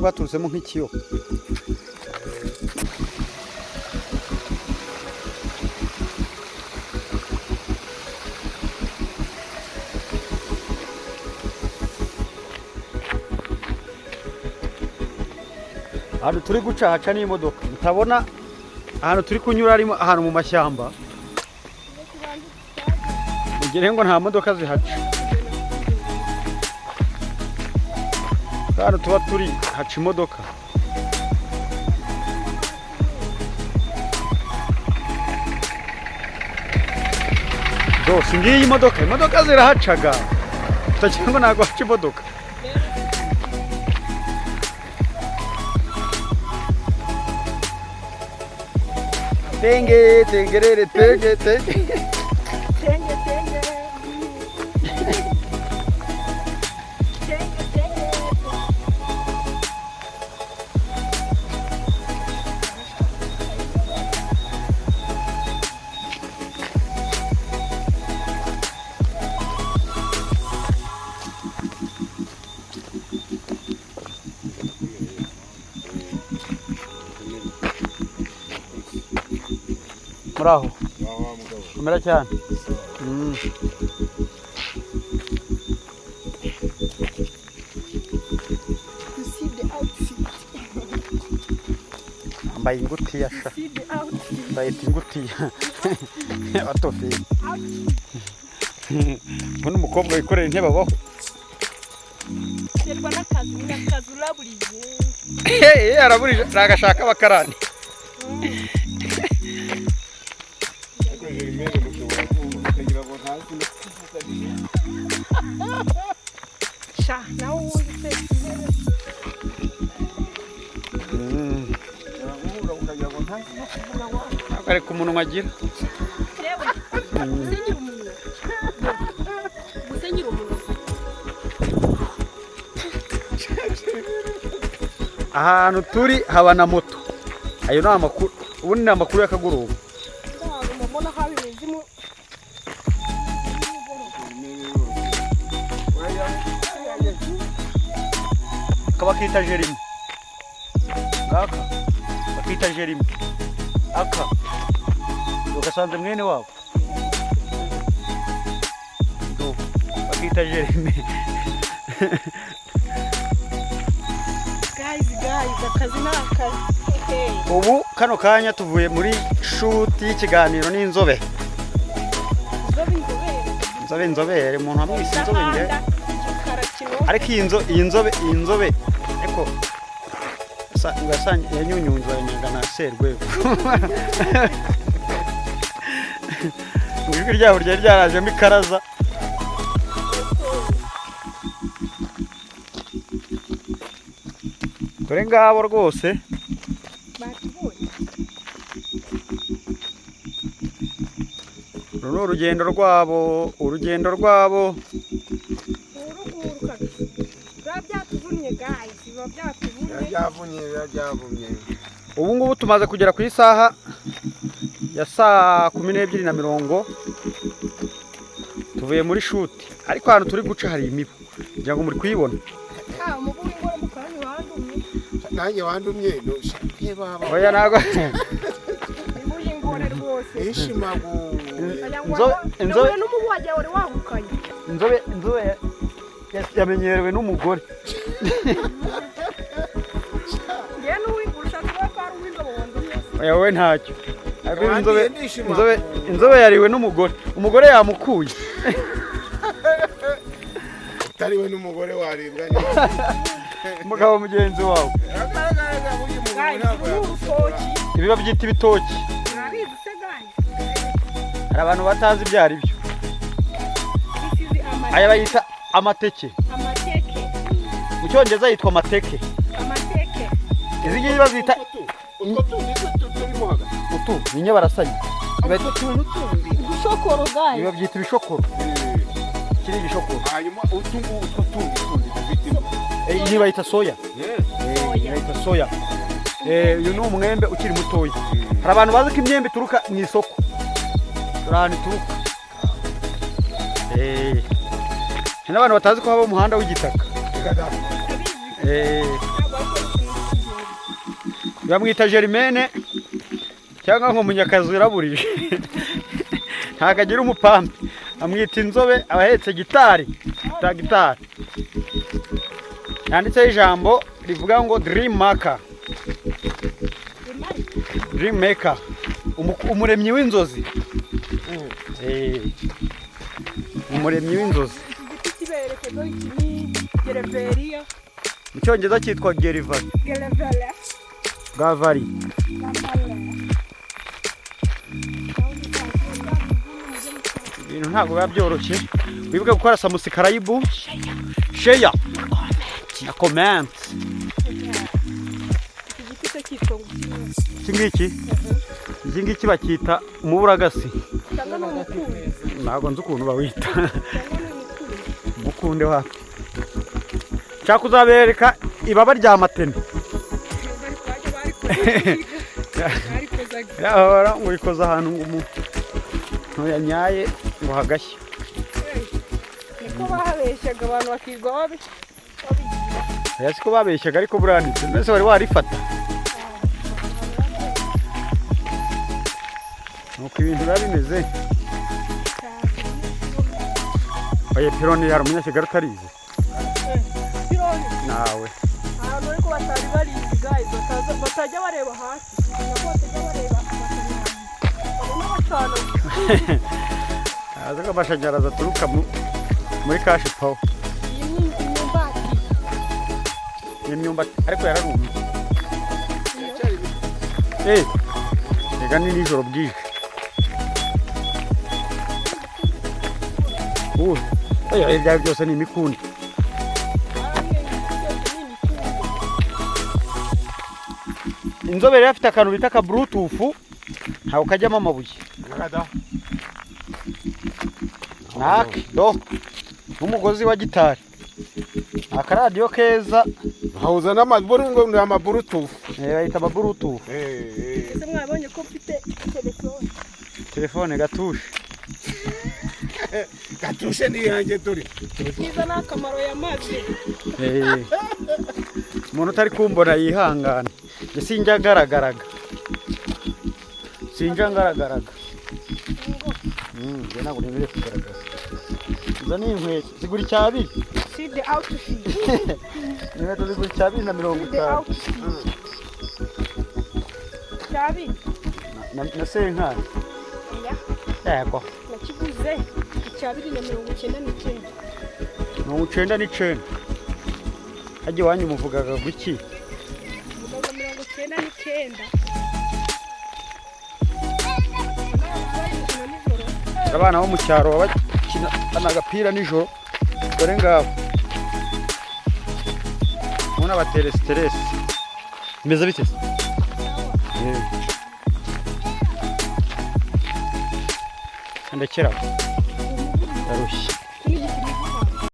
nk'uko haturutsemo nk'ikiyo. Ahantu turi guca haca n'imodoka, mutabona ahantu turi kunyura arimo ahantu mu mashyamba, mugire ngo nta modoka zihaca. Ahantu tuba turi haca imodoka. Zose ngiyi imodoka zirahacaga, utagira ngo ntabwo haca imodoka. Tenge, tengerere, tenge, tenge. Tenge, tenge. Tenge, tenge. Muraho. Kamera cyane. Ambaye ingutiya sha. Bayita ingutiya. Batofe. Mbona umukobwa wikorera intebe abaho. Serwa n'akazi uraburiye. Araburije ragashaka abakarani. Sha, nawe ubundi twese ariko umuntu agira. gusenyira umuntu. Ahantu turi haba na moto. Ayo ni amakuru, ubundi ni amakuru y'akagoroba. Bakita Jeremy. Ngaka bakita Jeremy. Aka ugasanze mwene wabo. Do bakita Jeremy. Guys, akazi n'akazi. Ubu kano kanya tuvuye muri shoot y'ikiganiro n'inzobe. Inzobe umuntu amwise inzobe nge. Ariko iyi nzobe eko ugasanga yanyunyunzwe na Serwego. Ijwi ryabo ryari ryarajemo ikaraza. Dore ngabo rwose urugendo rwabo. Ubu ngubu tumaze kugera ku isaha ya saa 12:40. Tuvuye muri shoot, ariko ahantu turi guca hari imibu, kugira ngo muri kuyibona. Nanjye wandumye Oya nago inzobe n'umubu wajya wari wahukanye. Inzobe yamenyerewe n'umugore. Oya we ntacyo. Inzobe yariwe n'umugore. Umugore yamukuye. Utariwe n'umugore waribwa umugabo mugenzi wawe. Ibi babyita ibitoki. Hari abantu batazi ibyo ari byo. Aya bayita amateke. Mu cyongereza yitwa amateke. Izi ngiyi bazita utu ninye barasanye. Ibishokoro guys. Ibi babyita ibishokoro. Kiri ibishokoro. Hanyuma utundi iyi bayita soya. Bayita soya. Uyu ni umwembe ukiri mutoya. Hari abantu bazi ko imyembe ituruka mu isoko. Turahana ituruka. Hari n'abantu batazi ko haba umuhanda w'igitaka. bamwita Germaine cyangwa ngo Munyakazi iraburije ntago agira umupampe amwita inzobe abahetse gitari ta gitari yanditseho ijambo rivuga ngo dream maker umuremyi w'inzozi umuremyi w'inzozi mu cyongereza cyitwa Gavari ibintu ntabwo biba byoroshye wibuke gukora subscribe share na comment iki ngiki bacyita umuburagasi ntabwo nzi ukuntu bawita mukunde wapi nshaka uzabereka ibaba rya matene yahora ngo ikoze ahantu ngo umuntu yanyaye ngo hagashye niko babeshyaga abantu bakigwa siko babeshyaga ariko buranditse mbese wari warifata nuko ibintu biba bimeze oye pironi hari umunyakigali utarize nawe ahantu ariko batari barizi guys batajya bareba hasi batajya bareba azi ko amashanyarazi aturuka muri kashi pawa iyi myumbati ariko yararumye rega ni nijoro bwije ibyawe byose ni imikundi inzobere afite akantu bita ka bluetooth ntago kajyamo amabuye n'umugozi wa gitari akaradiyo keza hauza n'amaburutufu bayita amaburutufu ese mwabonye ko mfite telefone gatushe gatushe ni yanjye turi kiza n'akamaro yamaze umuntu utari kumbona yihangana sinjya ngaragaraga ntabwo nemerewe kugaragaza izo ni inkweto zigura icyabiri inkweto zigura icyabiri na 50 na senkani yego nakiguze icyabiri na 99 hajye wanyu muvugaga guki 99 abana bo mu cyaro bakina agapira nijoro dore ngabo muna batere stress imeze bite ndakira ndarushye